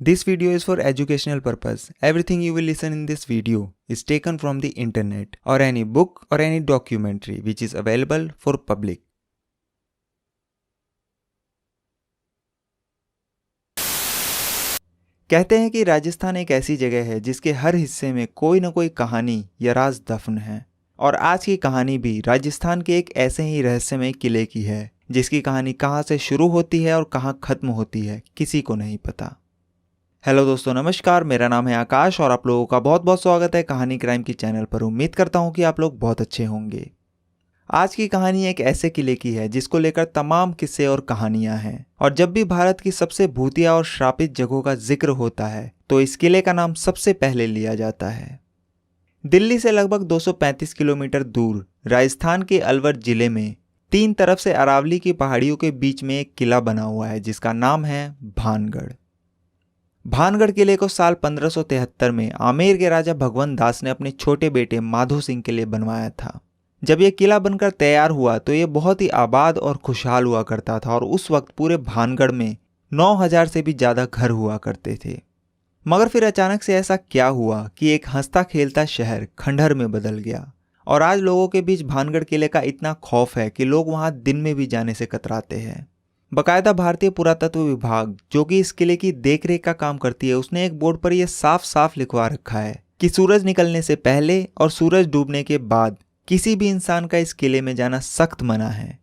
This video is for educational purpose. Everything you will listen in this video is taken from the internet or any book or any documentary which is available for public. कहते हैं कि राजस्थान एक ऐसी जगह है जिसके हर हिस्से में कोई न कोई कहानी या राज दफन है। और आज की कहानी भी राजस्थान के एक ऐसे ही रहस्यमय किले की है जिसकी कहानी कहाँ से शुरू होती है और कहाँ खत्म होती है किसी को नहीं पता। हेलो दोस्तों, नमस्कार। मेरा नाम है आकाश और आप लोगों का बहुत बहुत स्वागत है कहानी क्राइम की चैनल पर। उम्मीद करता हूँ कि आप लोग बहुत अच्छे होंगे। आज की कहानी एक ऐसे किले की है जिसको लेकर तमाम किस्से और कहानियां हैं। और जब भी भारत की सबसे भूतिया और श्रापित जगहों का जिक्र होता है तो इस किले का नाम सबसे पहले लिया जाता है। दिल्ली से लगभग 235 किलोमीटर दूर राजस्थान के अलवर जिले में तीन तरफ से अरावली की पहाड़ियों के बीच में एक किला बना हुआ है जिसका नाम है भानगढ़। भानगढ़ किले को साल 1573 में आमेर के राजा भगवंत दास ने अपने छोटे बेटे माधो सिंह के लिए बनवाया था। जब यह किला बनकर तैयार हुआ तो यह बहुत ही आबाद और खुशहाल हुआ करता था और उस वक्त पूरे भानगढ़ में 9000 से भी ज़्यादा घर हुआ करते थे। मगर फिर अचानक से ऐसा क्या हुआ कि एक हंसता खेलता शहर खंडहर में बदल गया और आज लोगों के बीच भानगढ़ किले का इतना खौफ है कि लोग वहां दिन में भी जाने से कतराते हैं। बाकायदा भारतीय पुरातत्व विभाग, जो कि इस किले की देखरेख का काम करती है, उसने एक बोर्ड पर यह साफ साफ लिखवा रखा है कि सूरज निकलने से पहले और सूरज डूबने के बाद किसी भी इंसान का इस किले में जाना सख्त मना है।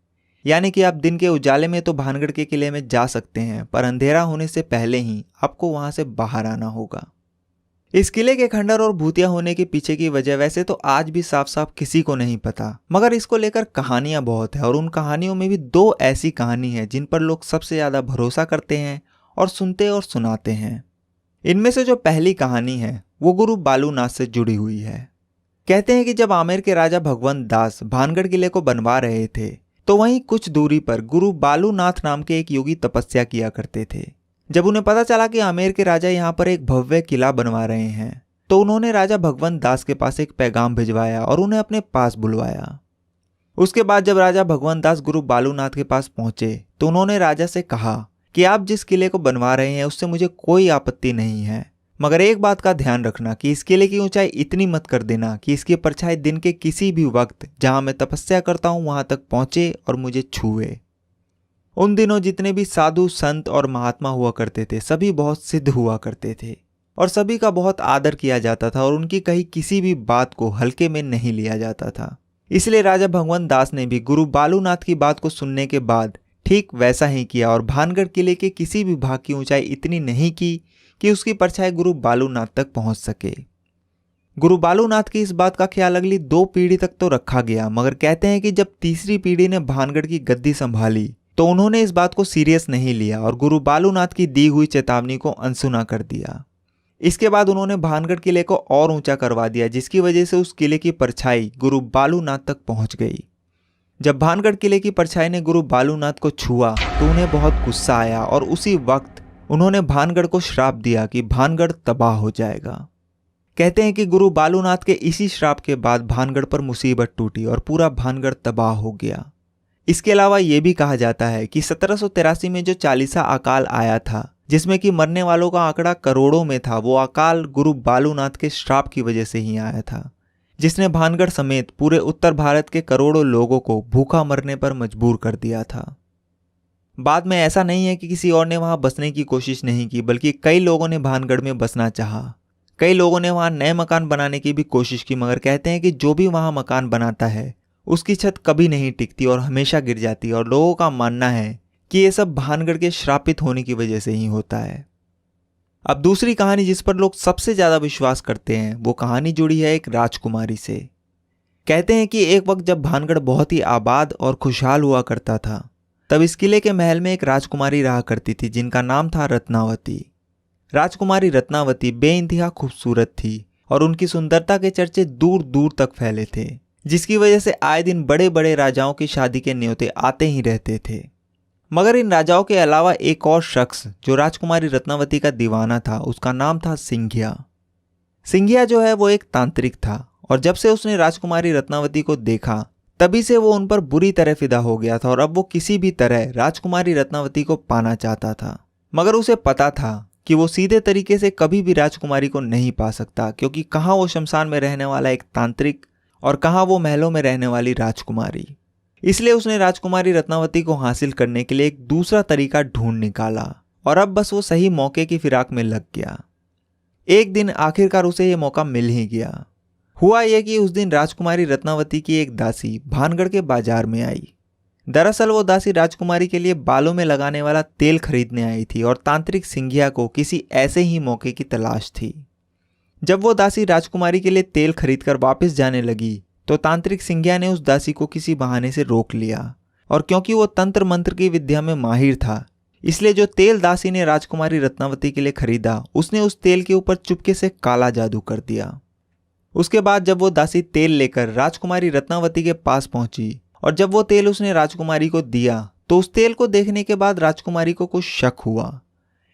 यानी कि आप दिन के उजाले में तो भानगढ़ के किले में जा सकते हैं, पर अंधेरा होने से पहले ही आपको वहां से बाहर आना होगा। इस किले के खंडहर और भूतिया होने के पीछे की वजह वैसे तो आज भी साफ साफ किसी को नहीं पता, मगर इसको लेकर कहानियां बहुत है और उन कहानियों में भी दो ऐसी कहानी है जिन पर लोग सबसे ज्यादा भरोसा करते हैं और सुनते और सुनाते हैं। इनमें से जो पहली कहानी है वो गुरु बालूनाथ से जुड़ी हुई है। कहते हैं कि जब आमेर के राजा भगवंत दास भानगढ़ किले को बनवा रहे थे तो वहीं कुछ दूरी पर गुरु बालूनाथ नाम के एक योगी तपस्या किया करते थे। जब उन्हें पता चला कि आमेर के राजा यहाँ पर एक भव्य किला बनवा रहे हैं तो उन्होंने राजा भगवंत दास के पास एक पैगाम भिजवाया और उन्हें अपने पास बुलवाया। उसके बाद जब राजा भगवंत दास गुरु बालूनाथ के पास पहुंचे तो उन्होंने राजा से कहा कि आप जिस किले को बनवा रहे हैं उससे मुझे कोई आपत्ति नहीं है, मगर एक बात का ध्यान रखना कि इस किले की ऊंचाई इतनी मत कर देना कि इसकी परछाई दिन के किसी भी वक्त जहां मैं तपस्या करता हूं वहां तक पहुंचे और मुझे छुए। उन दिनों जितने भी साधु संत और महात्मा हुआ करते थे सभी बहुत सिद्ध हुआ करते थे और सभी का बहुत आदर किया जाता था और उनकी कही किसी भी बात को हल्के में नहीं लिया जाता था। इसलिए राजा भगवंत दास ने भी गुरु बालूनाथ की बात को सुनने के बाद ठीक वैसा ही किया और भानगढ़ किले के किसी भी भाग की ऊंचाई इतनी नहीं की कि उसकी परछाई गुरु बालूनाथ तक पहुंच सके। गुरु बालूनाथ की इस बात का ख्याल अगली 2 पीढ़ी तक तो रखा गया, मगर कहते हैं कि जब तीसरी पीढ़ी ने भानगढ़ की गद्दी संभाली तो उन्होंने इस बात को सीरियस नहीं लिया और गुरु बालूनाथ की दी हुई चेतावनी को अनसुना कर दिया। इसके बाद उन्होंने भानगढ़ किले को और ऊंचा करवा दिया, जिसकी वजह से उस किले की परछाई गुरु बालूनाथ तक पहुंच गई। जब भानगढ़ किले की परछाई ने गुरु बालूनाथ को छुआ तो उन्हें बहुत गुस्सा आया और उसी वक्त उन्होंने भानगढ़ को श्राप दिया कि भानगढ़ तबाह हो जाएगा। कहते हैं कि गुरु बालूनाथ के इसी श्राप के बाद भानगढ़ पर मुसीबत टूटी और पूरा भानगढ़ तबाह हो गया। इसके अलावा ये भी कहा जाता है कि 1783 में जो चालीसा अकाल आया था जिसमें कि मरने वालों का आंकड़ा करोड़ों में था, वो अकाल गुरु बालूनाथ के श्राप की वजह से ही आया था, जिसने भानगढ़ समेत पूरे उत्तर भारत के करोड़ों लोगों को भूखा मरने पर मजबूर कर दिया था। बाद में ऐसा नहीं है कि किसी और ने वहां बसने की कोशिश नहीं की, बल्कि कई लोगों ने भानगढ़ में बसना चाहा। कई लोगों ने वहां नए मकान बनाने की भी कोशिश की, मगर कहते हैं कि जो भी वहां मकान बनाता है उसकी छत कभी नहीं टिकती और हमेशा गिर जाती है और लोगों का मानना है कि ये सब भानगढ़ के श्रापित होने की वजह से ही होता है। अब दूसरी कहानी जिस पर लोग सबसे ज्यादा विश्वास करते हैं वो कहानी जुड़ी है एक राजकुमारी से। कहते हैं कि एक वक्त जब भानगढ़ बहुत ही आबाद और खुशहाल हुआ करता था तब इस किले के महल में एक राजकुमारी रहा करती थी जिनका नाम था रत्नावती। राजकुमारी रत्नावती बेइंतहा खूबसूरत थी और उनकी सुंदरता के चर्चे दूर दूर तक फैले थे, जिसकी वजह से आए दिन बड़े बड़े राजाओं की शादी के न्योते आते ही रहते थे। मगर इन राजाओं के अलावा एक और शख्स जो राजकुमारी रत्नावती का दीवाना था उसका नाम था सिंघिया। सिंघिया जो है वो एक तांत्रिक था और जब से उसने राजकुमारी रत्नावती को देखा तभी से वो उन पर बुरी तरह फिदा हो गया था और अब वो किसी भी तरह राजकुमारी रत्नावती को पाना चाहता था। मगर उसे पता था कि वो सीधे तरीके से कभी भी राजकुमारी को नहीं पा सकता, क्योंकि कहाँ वो शमशान में रहने वाला एक तांत्रिक और कहाँ वो महलों में रहने वाली राजकुमारी। इसलिए उसने राजकुमारी रत्नावती को हासिल करने के लिए एक दूसरा तरीका ढूंढ निकाला और अब बस वो सही मौके की फिराक में लग गया। एक दिन आखिरकार उसे ये मौका मिल ही गया। हुआ यह कि उस दिन राजकुमारी रत्नावती की एक दासी भानगढ़ के बाजार में आई। दरअसल वो दासी राजकुमारी के लिए बालों में लगाने वाला तेल खरीदने आई थी और तांत्रिक सिंघिया को किसी ऐसे ही मौके की तलाश थी। जब वो दासी राजकुमारी के लिए तेल खरीदकर वापस जाने लगी तो तांत्रिक सिंघिया ने उस दासी को किसी बहाने से रोक लिया, और क्योंकि वो तंत्र मंत्र की विद्या में माहिर था, इसलिए जो तेल दासी ने राजकुमारी रत्नावती के लिए खरीदा उसने उस तेल के ऊपर चुपके से काला जादू कर दिया। उसके बाद जब वो दासी तेल लेकर राजकुमारी रत्नावती के पास पहुंची और जब वो तेल उसने राजकुमारी को दिया तो उस तेल को देखने के बाद राजकुमारी को कुछ शक हुआ।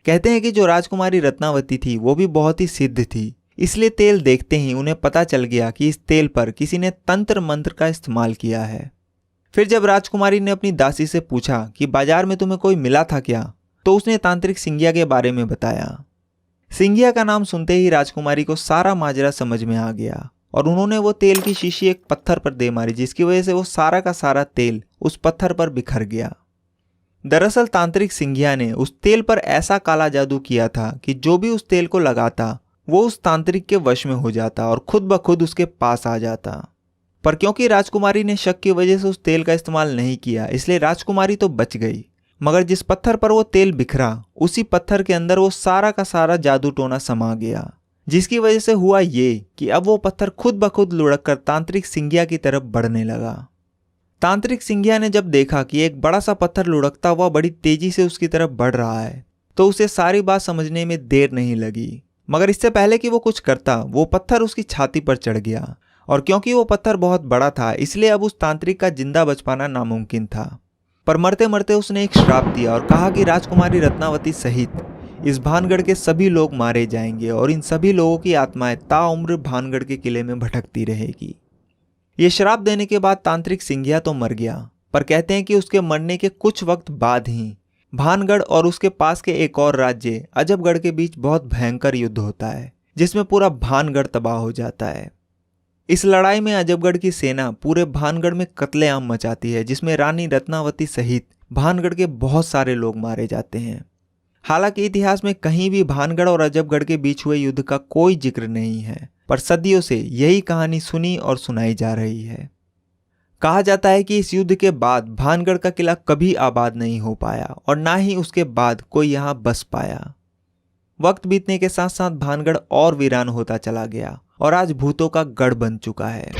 कहते हैं कि जो राजकुमारी रत्नावती थी वो भी बहुत ही सिद्ध थी, इसलिए तेल देखते ही उन्हें पता चल गया कि इस तेल पर किसी ने तंत्र मंत्र का इस्तेमाल किया है। फिर जब राजकुमारी ने अपनी दासी से पूछा कि बाजार में तुम्हें कोई मिला था क्या, तो उसने तांत्रिक सिंघिया के बारे में बताया। सिंघिया का नाम सुनते ही राजकुमारी को सारा माजरा समझ में आ गया और उन्होंने वो तेल की शीशी एक पत्थर पर दे मारी, जिसकी वजह से वो सारा का सारा तेल उस पत्थर पर बिखर गया। दरअसल तांत्रिक सिंघिया ने उस तेल पर ऐसा काला जादू किया था कि जो भी उस तेल को लगाता वो उस तांत्रिक के वश में हो जाता और खुद ब खुद उसके पास आ जाता। पर क्योंकि राजकुमारी ने शक की वजह से उस तेल का इस्तेमाल नहीं किया, इसलिए राजकुमारी तो बच गई, मगर जिस पत्थर पर वो तेल बिखरा उसी पत्थर के अंदर वो सारा का सारा जादू टोना समा गया, जिसकी वजह से हुआ ये कि अब वो पत्थर खुद ब खुद लुढ़क कर तांत्रिक सिंघिया की तरफ बढ़ने लगा। तांत्रिक सिंघिया ने जब देखा कि एक बड़ा सा पत्थर लुढ़कता हुआ बड़ी तेजी से उसकी तरफ बढ़ रहा है तो उसे सारी बात समझने में देर नहीं लगी, मगर इससे पहले कि वो कुछ करता वो पत्थर उसकी छाती पर चढ़ गया, और क्योंकि वो पत्थर बहुत बड़ा था इसलिए अब उस तांत्रिक का जिंदा बच पाना नामुमकिन था। पर मरते मरते उसने एक श्राप दिया और कहा कि राजकुमारी रत्नावती सहित इस भानगढ़ के सभी लोग मारे जाएंगे और इन सभी लोगों की आत्माएं ताउम्र भानगढ़ के किले में भटकती रहेगी। ये श्राप देने के बाद तांत्रिक सिंघिया तो मर गया, पर कहते हैं कि उसके मरने के कुछ वक्त बाद ही भानगढ़ और उसके पास के एक और राज्य अजबगढ़ के बीच बहुत भयंकर युद्ध होता है, जिसमें पूरा भानगढ़ तबाह हो जाता है। इस लड़ाई में अजबगढ़ की सेना पूरे भानगढ़ में कत्लेआम मचाती है, जिसमें रानी रत्नावती सहित भानगढ़ के बहुत सारे लोग मारे जाते हैं। हालांकि इतिहास में कहीं भी भानगढ़ और अजबगढ़ के बीच हुए युद्ध का कोई जिक्र नहीं है, पर सदियों से यही कहानी सुनी और सुनाई जा रही है। कहा जाता है कि इस युद्ध के बाद भानगढ़ का किला कभी आबाद नहीं हो पाया और ना ही उसके बाद कोई यहाँ बस पाया। वक्त बीतने के साथ साथ भानगढ़ और वीरान होता चला गया और आज भूतों का गढ़ बन चुका है।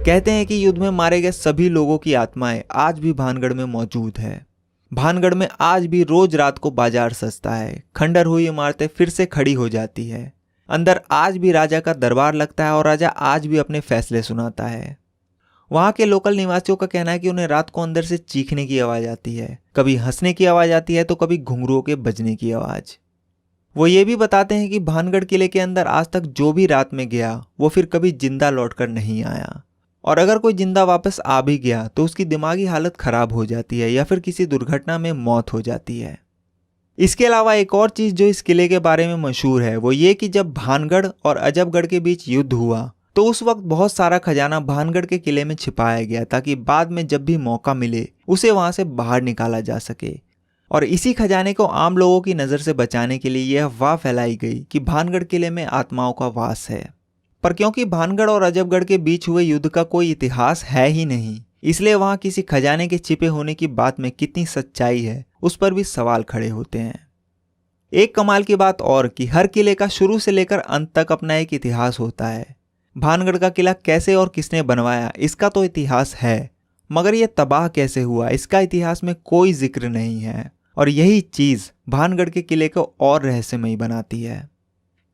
कहते हैं कि युद्ध में मारे गए सभी लोगों की आत्माएं आज भी भानगढ़ में मौजूद है। भानगढ़ में आज भी रोज रात को बाजार सजता है, खंडर हुई इमारतें फिर से खड़ी हो जाती है, अंदर आज भी राजा का दरबार लगता है और राजा आज भी अपने फैसले सुनाता है। वहाँ के लोकल निवासियों का कहना है कि उन्हें रात को अंदर से चीखने की आवाज़ आती है, कभी हंसने की आवाज़ आती है तो कभी घुंघरुओं के बजने की आवाज़। वो ये भी बताते हैं कि भानगढ़ किले के अंदर आज तक जो भी रात में गया वो फिर कभी जिंदा लौटकर नहीं आया, और अगर कोई जिंदा वापस आ भी गया तो उसकी दिमागी हालत खराब हो जाती है या फिर किसी दुर्घटना में मौत हो जाती है। इसके अलावा एक और चीज़ जो इस किले के बारे में मशहूर है वो ये कि जब भानगढ़ और अजबगढ़ के बीच युद्ध हुआ तो उस वक्त बहुत सारा खजाना भानगढ़ के किले में छिपाया गया ताकि बाद में जब भी मौका मिले उसे वहां से बाहर निकाला जा सके। और इसी खजाने को आम लोगों की नज़र से बचाने के लिए यह अफवाह फैलाई गई कि भानगढ़ किले में आत्माओं का वास है। पर क्योंकि भानगढ़ और अजबगढ़ के बीच हुए युद्ध का कोई इतिहास है ही नहीं, इसलिए वहां किसी खजाने के छिपे होने की बात में कितनी सच्चाई है उस पर भी सवाल खड़े होते हैं। एक कमाल की बात और कि हर किले का शुरू से लेकर अंत तक अपना एक इतिहास होता है। भानगढ़ का किला कैसे और किसने बनवाया इसका तो इतिहास है, मगर यह तबाह कैसे हुआ इसका इतिहास में कोई जिक्र नहीं है, और यही चीज़ भानगढ़ के किले को और रहस्यमयी बनाती है।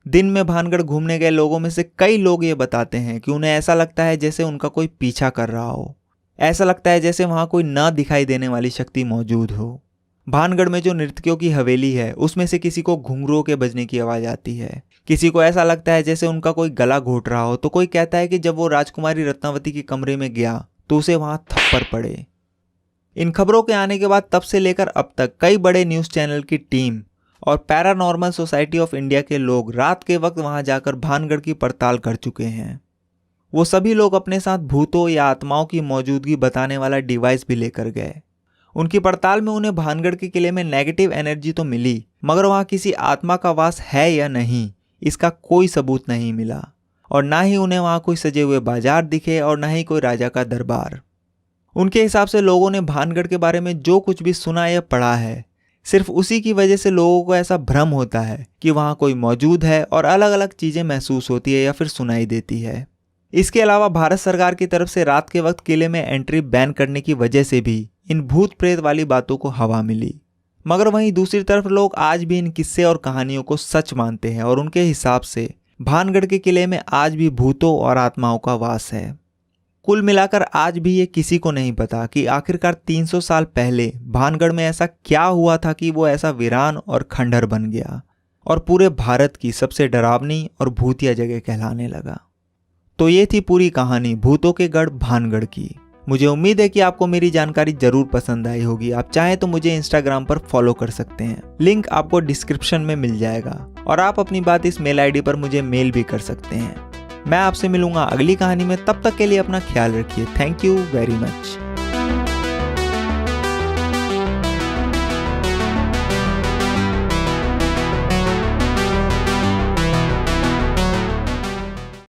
दिन में भानगढ़ घूमने गए लोगों में से कई लोग ये बताते हैं कि उन्हें ऐसा लगता है जैसे उनका कोई पीछा कर रहा हो, ऐसा लगता है जैसे वहाँ कोई ना दिखाई देने वाली शक्ति मौजूद हो। भानगढ़ में जो नृत्यकों की हवेली है उसमें से किसी को घुंघरुओं के बजने की आवाज़ आती है, किसी को ऐसा लगता है जैसे उनका कोई गला घोट रहा हो, तो कोई कहता है कि जब वो राजकुमारी रत्नावती के कमरे में गया तो उसे वहाँ थप्पड़ पड़े। इन खबरों के आने के बाद तब से लेकर अब तक कई बड़े न्यूज़ चैनल की टीम और पैरानॉर्मल सोसाइटी ऑफ इंडिया के लोग रात के वक्त वहां जाकर भानगढ़ की पड़ताल कर चुके हैं। वो सभी लोग अपने साथ भूतों या आत्माओं की मौजूदगी बताने वाला डिवाइस भी लेकर गए। उनकी पड़ताल में उन्हें भानगढ़ के किले में नेगेटिव एनर्जी तो मिली, मगर वहां किसी आत्मा का वास है या नहीं इसका कोई सबूत नहीं मिला। और ना ही उन्हें वहां कोई सजे हुए बाजार दिखे और ना ही कोई राजा का दरबार। उनके हिसाब से लोगों ने भानगढ़ के बारे में जो कुछ भी सुना या पढ़ा है, सिर्फ उसी की वजह से लोगों को ऐसा भ्रम होता है कि वहां कोई मौजूद है और अलग अलग चीजें महसूस होती है या फिर सुनाई देती है। इसके अलावा भारत सरकार की तरफ से रात के वक्त किले में एंट्री बैन करने की वजह से भी इन भूत प्रेत वाली बातों को हवा मिली। मगर वहीं दूसरी तरफ लोग आज भी इन किस्से और कहानियों को सच मानते हैं और उनके हिसाब से भानगढ़ के किले में आज भी भूतों और आत्माओं का वास है। कुल मिलाकर आज भी ये किसी को नहीं पता कि आखिरकार 300 साल पहले भानगढ़ में ऐसा क्या हुआ था कि वो ऐसा वीरान और खंडहर बन गया और पूरे भारत की सबसे डरावनी और भूतिया जगह कहलाने लगा। तो ये थी पूरी कहानी भूतों के गढ़ भानगढ़ की। मुझे उम्मीद है कि आपको मेरी जानकारी जरूर पसंद आई होगी। आप चाहें तो मुझे इंस्टाग्राम पर फॉलो कर सकते हैं, लिंक आपको डिस्क्रिप्शन में मिल जाएगा। और आप अपनी बात इस मेल आईडी पर मुझे मेल भी कर सकते हैं। मैं आपसे मिलूंगा अगली कहानी में, तब तक के लिए अपना ख्याल रखिए। Thank you very much.